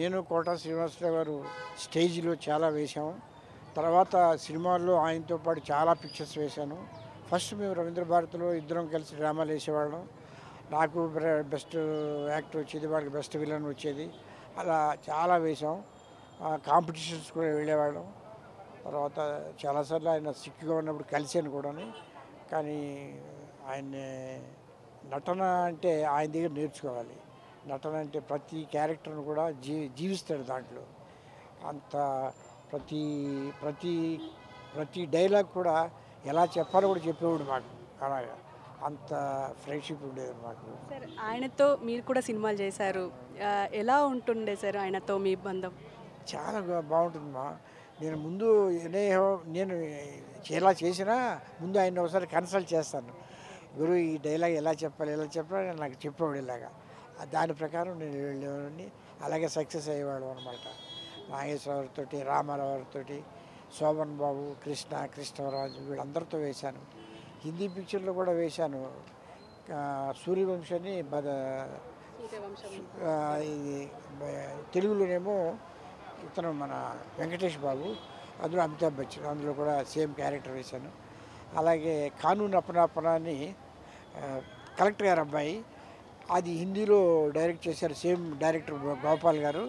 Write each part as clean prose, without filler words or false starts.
నేను కోట శ్రీనివాసరావు గారు స్టేజ్లో చాలా వేశాము. తర్వాత సినిమాల్లో ఆయనతో పాటు చాలా పిక్చర్స్ వేశాను. ఫస్ట్ మేము రవీంద్ర భారతిలో ఇద్దరం కలిసి డ్రామాలు వేసేవాళ్ళం. నాకు బెస్ట్ యాక్టర్ వచ్చేది, వాడికి బెస్ట్ విలన్ వచ్చేది. అలా చాలా వేశాం. కాంపిటీషన్స్ కూడా వెళ్ళేవాళ్ళం. తర్వాత చాలాసార్లు ఆయన సిక్గా ఉన్నప్పుడు కలిశాను కూడాను. కానీ ఆయన నటన అంటే ఆయన దగ్గర నేర్చుకోవాలి. నటన అంటే ప్రతి క్యారెక్టర్ను కూడా జీవిస్తాడు దాంట్లో. అంత ప్రతి ప్రతి ప్రతి డైలాగ్ కూడా ఎలా చెప్పాలో కూడా చెప్పేవాడు మాకు. అలాగా అంత ఫ్రెండ్షిప్ ఉండేది మాకు. సార్ ఆయనతో మీరు కూడా సినిమాలు చేశారు, ఎలా ఉంటుండే సార్ ఆయనతో మీ బంధం? చాలా బాగుంటుంది మా. నేను ముందు నేను ఎలా చేసినా ముందు ఆయన ఒకసారి కన్సల్ట్ చేస్తాను. గురు ఈ డైలాగ్ ఎలా చెప్పాలి నాకు చెప్పేవాడు ఇలాగా. దాని ప్రకారం నేను వెళ్ళేవాడిని. అలాగే సక్సెస్ అయ్యేవాడు అనమాట. నాగేశ్వరరావుతో, రామారావుతో, శోభన్ బాబు, కృష్ణరాజు వీళ్ళందరితో వేశాను. హిందీ పిక్చర్లో కూడా వేశాను. సూర్యవంశని ఇది తెలుగులోనేమో ఇతను మన వెంకటేష్ బాబు, అందులో అమితాబ్ బచ్చన్, అందులో కూడా సేమ్ క్యారెక్టర్ వేశాను. అలాగే కానూన్ అపనాపన అని కలెక్టర్ గారు అబ్బాయి, అది హిందీలో డైరెక్ట్ చేశారు సేమ్ డైరెక్టర్ గోపాల్ గారు.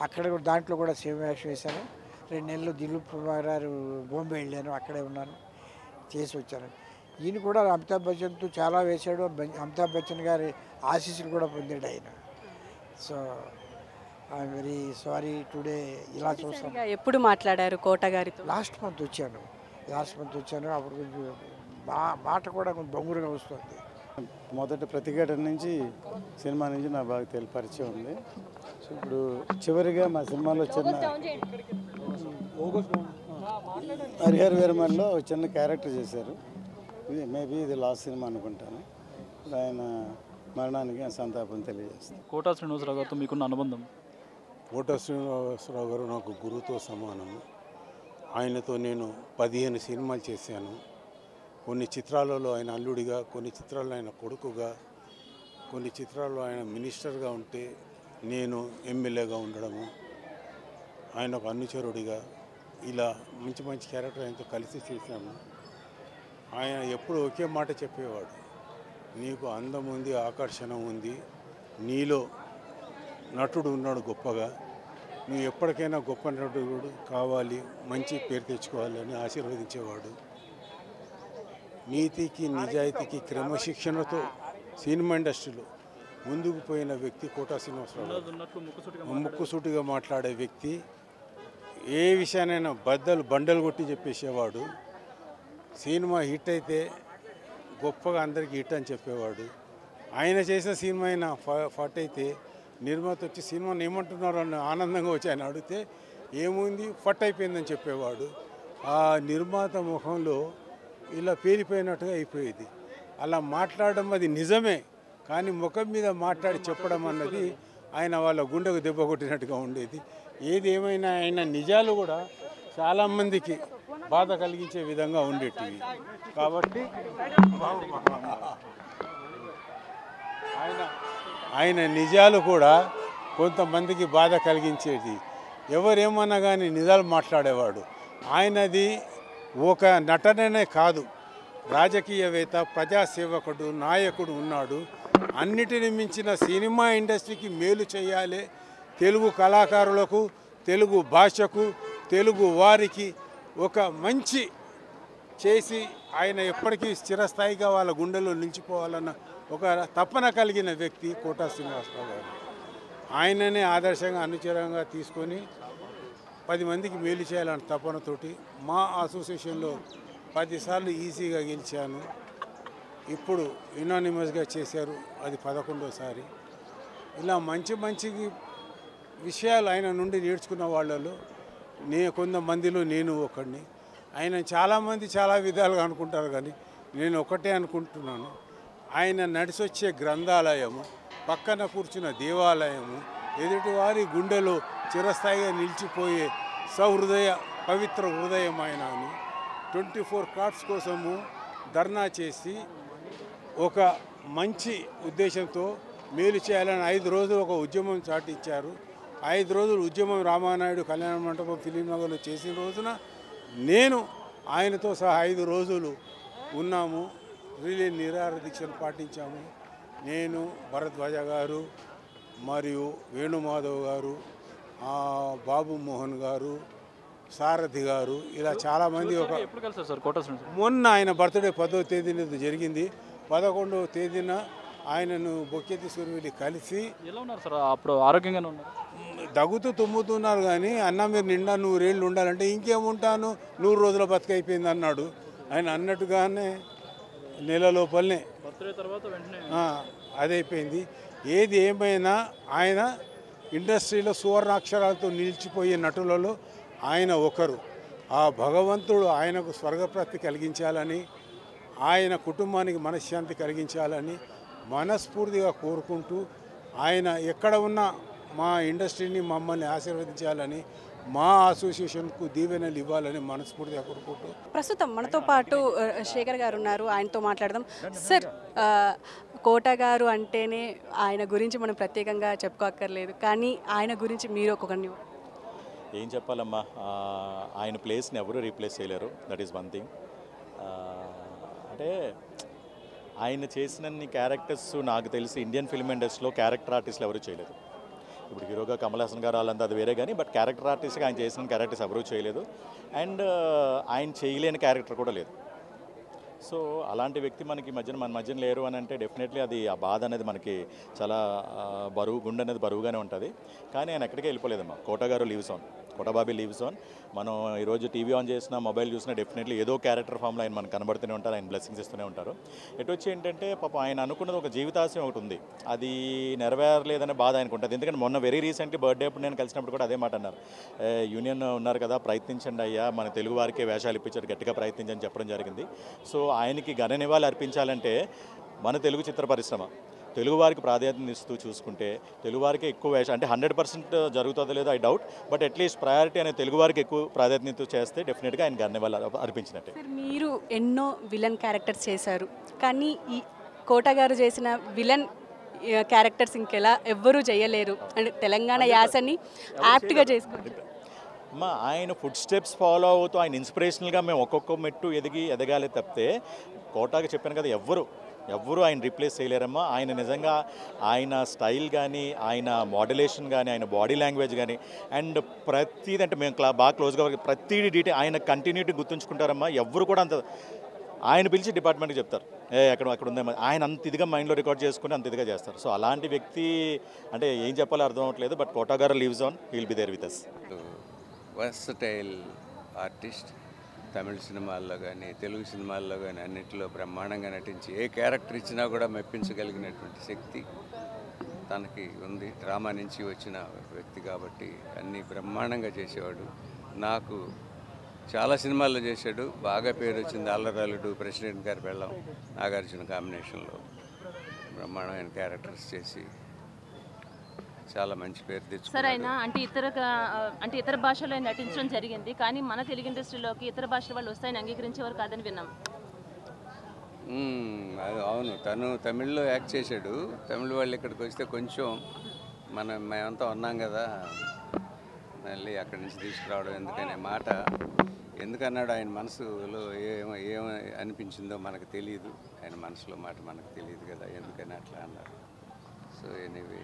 అక్కడ కూడా దాంట్లో కూడా సేమ్ వేషం వేశాను. 2 నెలలు దిలీప్ కుమార్ గారు బాంబే వెళ్ళాను, అక్కడే ఉన్నాను, చేసి వచ్చాను. ఈయన కూడా అమితాబ్ బచ్చన్తో చాలా వేశాడు. అమితాబ్ బచ్చన్ గారి ఆశీస్సులు కూడా పొందాడు ఆయన. So I'm very sorry today ఇలా చూస్తాను. ఎప్పుడు మాట్లాడారు కోట గారితో? లాస్ట్ మంత్ వచ్చాను. అప్పుడు కొంచెం మాట కూడా కొంచెం బొంగురుగా వస్తుంది. మొదటి ప్రతిఘటన నుంచి సినిమా నుంచి నాకు బాగా పరిచయం ఉంది. సో ఇప్పుడు చివరిగా మా సినిమాలో చిన్న హరిహర వీరమల్లో చిన్న క్యారెక్టర్ చేశారు. మేబీ ఇది లాస్ట్ సినిమా అనుకుంటాను. ఆయన మరణానికి సంతాపం తెలియజేస్తాను. కోట శ్రీనివాసరావు గారితో మీకున్న అనుబంధం? కోట శ్రీనివాసరావు గారు నాకు గురువుతో సమానము. ఆయనతో నేను 15 సినిమాలు చేశాను. కొన్ని చిత్రాలలో ఆయన అల్లుడిగా, కొన్ని చిత్రాల్లో ఆయన కొడుకుగా, కొన్ని చిత్రాల్లో ఆయన మినిస్టర్గా ఉంటే నేను ఎమ్మెల్యేగా ఉండడము, ఆయన ఒక అనుచరుడిగా, ఇలా మంచి మంచి క్యారెక్టర్ ఆయనతో కలిసి చేశాము. ఆయన ఎప్పుడు ఒకే మాట చెప్పేవాడు, నీకు అందం ఉంది, ఆకర్షణ ఉంది, నీలో నటుడు ఉన్నాడు గొప్పగా, నువ్వు ఎప్పటికైనా గొప్ప నటుడు కావాలి, మంచి పేరు తెచ్చుకోవాలని ఆశీర్వదించేవాడు. నీతికి, నిజాయితీకి, క్రమశిక్షణతో సినిమా ఇండస్ట్రీలో ముందుకు పోయిన వ్యక్తి కోట శ్రీనివాసరావు. ముక్కుసూటిగా మాట్లాడే వ్యక్తి. ఏ విషయానైనా బండలు కొట్టి చెప్పేసేవాడు. సినిమా హిట్ అయితే గొప్పగా అందరికీ హిట్ అని చెప్పేవాడు. ఆయన చేసిన సినిమా అయినా ఫట్ అయితే నిర్మాత వచ్చి సినిమాని ఏమంటున్నారు అని ఆనందంగా వచ్చి ఆయన అడిగితే ఏముంది ఫట్ అయిపోయిందని చెప్పేవాడు. ఆ నిర్మాత ముఖంలో ఇలా పేలిపోయినట్టుగా అయిపోయేది. అలా మాట్లాడడం అది నిజమే, కానీ ముఖం మీద మాట్లాడి చెప్పడం అన్నది ఆయన వాళ్ళ గుండెకు దెబ్బ కొట్టినట్టుగా ఉండేది. ఏది ఏమైనా ఆయన నిజాలు కూడా చాలామందికి బాధ కలిగించే విధంగా ఉండేటివి. కాబట్టి ఆయన నిజాలు కూడా కొంతమందికి బాధ కలిగించేది. ఎవరేమన్నా కానీ నిజాలు మాట్లాడేవాడు. ఆయనది ఒక నటననే కాదు, రాజకీయవేత్త, ప్రజాసేవకుడు, నాయకుడు ఉన్నాడు. అన్నిటిని మించిన సినిమా ఇండస్ట్రీకి మేలు చేయాలి, తెలుగు కళాకారులకు, తెలుగు భాషకు, తెలుగు వారికి ఒక మంచి చేసి ఆయన ఎప్పటికీ స్థిరస్థాయిగా వాళ్ళ గుండెలో నిలిచిపోవాలన్న ఒక తపన కలిగిన వ్యక్తి కోట శ్రీనివాసరావు గారు. ఆయననే ఆదర్శంగా అనుచరంగా తీసుకొని 10 మందికి మేలు చేయాలన్న తపనతోటి మా అసోసియేషన్లో 10 సార్లు ఈజీగా గెలిచాను. ఇప్పుడు యునానిమస్గా చేశారు, అది 11వ సారి. ఇలా మంచి విషయాలు ఆయన నుండి నేర్చుకున్న వాళ్ళలో కొంతమందిలో నేను ఒకడిని. ఆయన చాలామంది చాలా విధాలుగా అనుకుంటారు, కానీ నేను ఒకటే అనుకుంటున్నాను, ఆయన నడిచొచ్చే గ్రంథాలయము, పక్కన కూర్చున్న దేవాలయము, ఎదుటివారి గుండెలో చిరస్థాయిగా నిలిచిపోయే సహృదయ పవిత్ర హృదయం ఆయన అని 24 కార్డ్స్ కోసము ధర్నా చేసి ఒక మంచి ఉద్దేశంతో మేలు చేయాలని 5 రోజులు ఒక ఉద్యమం చాటించారు. 5 రోజులు ఉద్యమం రామానాయుడు కళ్యాణ మంటపం ఫిలిం నగర్లో చేసిన రోజున నేను ఆయనతో సహా 5 రోజులు ఉన్నాము. రిలే నిరాహార దీక్షను పాటించాము. నేను, భరద్వాజ గారు మరియు వేణుమాధవ్ గారు, బాబు మోహన్ గారు, సారథి గారు, ఇలా చాలామంది. ఎప్పుడు కలిసారు సార్ కోట శ్రీనివాస్? మొన్న ఆయన బర్త్డే 10వ తేదీన జరిగింది. 11వ తేదీన ఆయనను బొక్కే తీసుకుని వెళ్ళి కలిసి. ఎలా ఉన్నారు సార్? అప్పుడు ఆరోగ్యంగానే ఉన్నారు? దగ్గుతూ తుమ్ముతున్నారు. కానీ అన్న మీరు నిండా 100 ఏళ్ళు ఉండాలంటే ఇంకేముంటాను 100 రోజుల బతికైపోయింది అన్నాడు. ఆయన అన్నట్టుగానే నెల లోపలనే బర్త్డే తర్వాత వెంటనే అదైపోయింది. ఏది ఏమైనా ఆయన ఇండస్ట్రీలో సువర్ణాక్షరాలతో నిలిచిపోయే నటులలో ఆయన ఒకరు. ఆ భగవంతుడు ఆయనకు స్వర్గప్రాప్తి కలిగించాలని, ఆయన కుటుంబానికి మనశ్శాంతి కలిగించాలని మనస్ఫూర్తిగా కోరుకుంటూ, ఆయన ఎక్కడ ఉన్నా మా ఇండస్ట్రీని మమ్మల్ని ఆశీర్వదించాలని, మా అసోసియేషన్కు దీవెనలు ఇవ్వాలని మనస్ఫూర్తిగా కోరుకుంటూ. ప్రస్తుతం మనతో పాటు శేఖర్ గారు ఉన్నారు, ఆయనతో మాట్లాడదాం. సార్, కోట గారు అంటేనే ఆయన గురించి మనం ప్రత్యేకంగా చెప్పుకోక్కర్లేదు, కానీ ఆయన గురించి మీరు ఒక్కొక్కరిని ఏం చెప్పాలమ్మా, ఆయన ప్లేస్ని ఎవరు రీప్లేస్ చేయలేరు. That is one thing. అంటే ఆయన చేసినన్ని క్యారెక్టర్స్ నాకు తెలిసి ఇండియన్ ఫిల్మ్ ఇండస్ట్రీలో క్యారెక్టర్ ఆర్టిస్టులు ఎవరు చేయలేదు. ఇప్పుడు హీరోగా కమల్ హాసన్ గారు వాళ్ళంతా అది వేరే, కానీ బట్ క్యారెక్టర్ ఆర్టిస్ట్గా ఆయన చేసిన క్యారెక్టర్స్ ఎవరూ చేయలేదు. అండ్ ఆయన చేయలేని క్యారెక్టర్ కూడా లేదు. సో అలాంటి వ్యక్తి మనకి మన మధ్యన లేరు అని అంటే డెఫినెట్లీ అది ఆ బాధ అనేది మనకి చాలా గుండె అనేది బరువుగానే ఉంటుంది. కానీ ఆయన ఎక్కడికే వెళ్ళిపోలేదమ్మా. కోట గారు లీవ్స్ ఆన్, కోటబాబీ లీవ్స్ ఆన్. మనం ఈరోజు టీవీ ఆన్ చేసినా, మొబైల్ చూసినా డెఫినెట్లీ ఏదో క్యారెక్టర్ ఫామ్లో ఆయన మనకు కనబడుతూనే ఉంటారు. ఆయన బ్లెస్సింగ్స్ ఇస్తూనే ఉంటారు. ఎటు వచ్చి ఏంటంటే పాపం ఆయన అనుకున్నది ఒక జీవితాశయం ఒకటి ఉంది, అది నెరవేరలేదనే బాధ ఆయనకు ఉంటుంది. ఎందుకంటే మొన్న వెరీ రీసెంట్లీ బర్త్డే అప్పుడు నేను కలిసినప్పుడు కూడా అదే మాట అన్నారు. యూనియన్ ఉన్నారు కదా, ప్రయత్నించండి అయ్యా, మన తెలుగు వారికే వేషాలు ఇప్పించారు, గట్టిగా ప్రయత్నించని చెప్పడం జరిగింది. సో ఆయనకి ఘన నివాళులు అర్పించాలంటే మన తెలుగు చిత్ర పరిశ్రమ తెలుగు వారికి ప్రాధాన్యత ఇస్తూ చూసుకుంటే, తెలుగు వారికి ఎక్కువ వేషం అంటే 100% జరుగుతుందో లేదో I doubt, but at least priority అనేది తెలుగు వారికి ఎక్కువ ప్రాధాన్యత చేస్తే డెఫినెట్గా ఆయన ఘన నివాళులు అర్పించినట్టే. మీరు ఎన్నో విలన్ క్యారెక్టర్స్ చేశారు, కానీ ఈ కోట గారు చేసిన విలన్ క్యారెక్టర్స్ ఇంకెలా ఎవ్వరూ చేయలేరు. అంటే తెలంగాణ యాసని యాప్ట్గా చేసుకోండి. అమ్మా, ఆయన ఫుడ్ స్టెప్స్ ఫాలో అవుతూ ఆయన ఇన్స్పిరేషనల్గా మేము ఒక్కొక్క మెట్టు ఎదగాలి తప్పితే, కోటాకి చెప్పాను కదా, ఎవ్వరూ ఆయన రీప్లేస్ చేయలేరమ్మా. ఆయన నిజంగా ఆయన స్టైల్ కానీ, ఆయన మోడ్యులేషన్ కానీ, ఆయన బాడీ లాంగ్వేజ్ కానీ, అండ్ ప్రతిదీ అంటే మేము బాగా క్లోజ్గా ప్రతి డీటెయిల్ ఆయన కంటిన్యూటీ గుర్తుంచుకుంటారమ్మా. ఎవ్వరు కూడా అంత ఆయన పిలిచి డిపార్ట్మెంట్కి చెప్తారు, అక్కడ ఉందే, ఆయన అంత ఇదిగా మైండ్లో రికార్డ్ చేసుకుని అంత ఇదిగా చేస్తారు. సో అలాంటి వ్యక్తి అంటే ఏం చెప్పాలో అర్థం అవ్వట్లేదు. But Kota garu lives on, he will be there with us. Versatile artist. Tamil సినిమాల్లో కానీ, తెలుగు సినిమాల్లో కానీ అన్నింటిలో బ్రహ్మాండంగా నటించి ఏ క్యారెక్టర్ ఇచ్చినా కూడా మెప్పించగలిగినటువంటి శక్తి తనకి ఉంది. డ్రామా నుంచి వచ్చిన వ్యక్తి కాబట్టి అన్నీ బ్రహ్మాండంగా చేసేవాడు. నాకు చాలా సినిమాల్లో చేశాడు, బాగా పేరు వచ్చింది. అల్లరాలుడు, ప్రెసిడెంట్ గారి పెళ్ళం, నాగార్జున కాంబినేషన్లో బ్రహ్మాండమైన క్యారెక్టర్స్ చేసి చాలా మంచి పేరు తెచ్చుకున్నాడు. సార్, ఆయన అంటే ఇతర భాషలో నటించడం జరిగింది, కానీ మన తెలుగు ఇండస్ట్రీలోకి ఇతర భాషల వాళ్ళు వస్తాయని అంగీకరించేవారు కాదని విన్నాం. అది అవును, తను తమిళ్లో యాక్ట్ చేశాడు. తమిళ వాళ్ళు ఇక్కడికి వస్తే కొంచెం మేమంతా ఉన్నాం కదా, మళ్ళీ అక్కడి నుంచి తీసుకురావడం ఎందుకనే మాట ఎందుకన్నాడు. ఆయన మనసులో ఏం అనిపించిందో మనకు తెలియదు, ఆయన మనసులో మాట మనకు తెలియదు కదా, ఎందుకని అట్లా అన్నారు. సో ఎనీవే,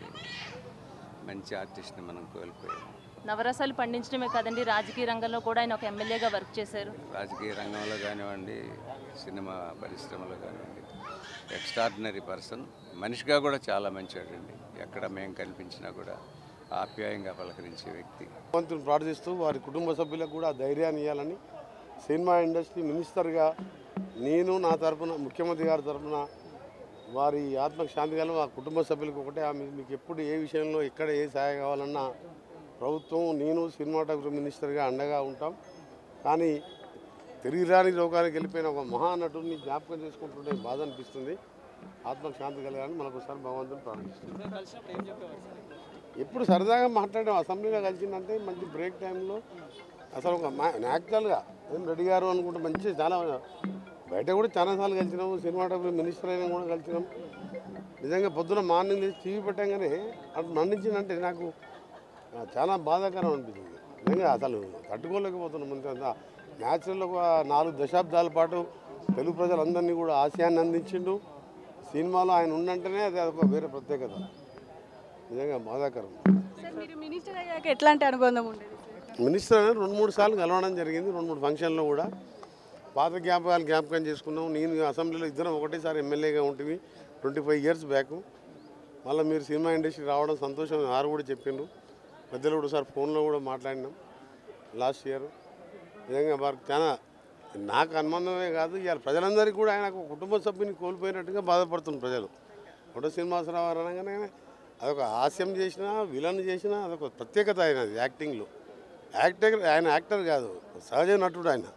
మంచి ఆర్టిస్ట్ని మనం కోల్పోయాం. నవరసాలు పండించడమే కాదండి, రాజకీయ రంగంలో కూడా ఆయన ఒక ఎమ్మెల్యేగా వర్క్ చేశారు. రాజకీయ రంగంలో కానివ్వండి, సినిమా పరిశ్రమలో కానివ్వండి, ఎక్స్ట్రాడినరీ పర్సన్. మనిషిగా కూడా చాలా మంచివాడండి. ఎక్కడ మేము కనిపించినా కూడా ఆప్యాయంగా పలకరించే వ్యక్తి. భగవంతుని ప్రార్థిస్తూ వారి కుటుంబ సభ్యులకు కూడా ధైర్యాన్ని ఇవ్వాలని, సినిమా ఇండస్ట్రీ మినిస్టర్గా నేను నా తరఫున, ముఖ్యమంత్రి గారి తరఫున వారి ఆత్మకు శాంతి కల మా కుటుంబ సభ్యులకు ఒకటే, మీకు ఎప్పుడు ఏ విషయంలో ఎక్కడ ఏ సహాయం కావాలన్నా ప్రభుత్వం, నేను సినిమాటోగ్రఫీ మినిస్టర్గా అండగా ఉంటాం. కానీ తిరిగి రాని లోకానికి వెళ్ళిపోయిన ఒక మహానటుడిని జ్ఞాపకం చేసుకుంటుంటే బాధ అనిపిస్తుంది. ఆత్మకు శాంతి కలగాలని మనకోసారి భగవంతుని ప్రార్థిస్తుంది. ఎప్పుడు సరదాగా మాట్లాడడం, అసెంబ్లీలో కలిసిందంటే మంచి బ్రేక్ టైంలో అసలు ఒక యాక్చువల్గా ఏం రెడ్డి గారు అనుకుంటే మంచి చాలా బయట కూడా చాలాసార్లు కలిసినాము, సినిమాటోగ్రఫీ మినిస్టర్ అయినా కూడా కలిసినాం. నిజంగా పొద్దున మార్నింగ్ లేచి టీవీ పెట్టగానే అటు నన్నించిందంటే నాకు చాలా బాధాకరం అనిపించింది నిజంగా. అసలు తట్టుకోలేకపోతున్నాం. అంత న్యాచురల్ ఒక 4 దశాబ్దాల పాటు తెలుగు ప్రజలందరినీ కూడా ఆశయాన్ని అందించిండు. సినిమాలో ఆయన ఉండంటేనే అది అదొక వేరే ప్రత్యేకత. నిజంగా బాధాకరం. సార్ మీరు మినిస్టర్ అయ్యాక ఎట్లాంటి అనుబంధం ఉండేది? మినిస్టర్ అనేది 2-3 సార్లు కలవడం జరిగింది. 2-3 ఫంక్షన్లో కూడా పాత జ్ఞాపకం చేసుకున్నాం. నేను అసెంబ్లీలో ఇద్దరం ఒకటేసారి ఎమ్మెల్యేగా ఉంటుంది 25 ఇయర్స్ బ్యాక్. మళ్ళీ మీరు సినిమా ఇండస్ట్రీ రావడం సంతోషం వారు కూడా చెప్పిండ్రు. పెద్దలు కూడా సార్ ఫోన్లో కూడా మాట్లాడినాం లాస్ట్ ఇయర్. నిజంగా వారికి చాలా నాకు అనుబంధమే కాదు, ఇవాళ ప్రజలందరికీ కూడా ఆయన ఒక కుటుంబ సభ్యుని కోల్పోయినట్టుగా బాధపడుతున్నారు ప్రజలు. కోట శ్రీనివాసరావు గారు అనగానే అదొక హాస్యం చేసినా విలన్ చేసినా అదొక ప్రత్యేకత. ఆయన యాక్టింగ్లో ఆయన యాక్టర్ కాదు, సహజ నటుడు ఆయన.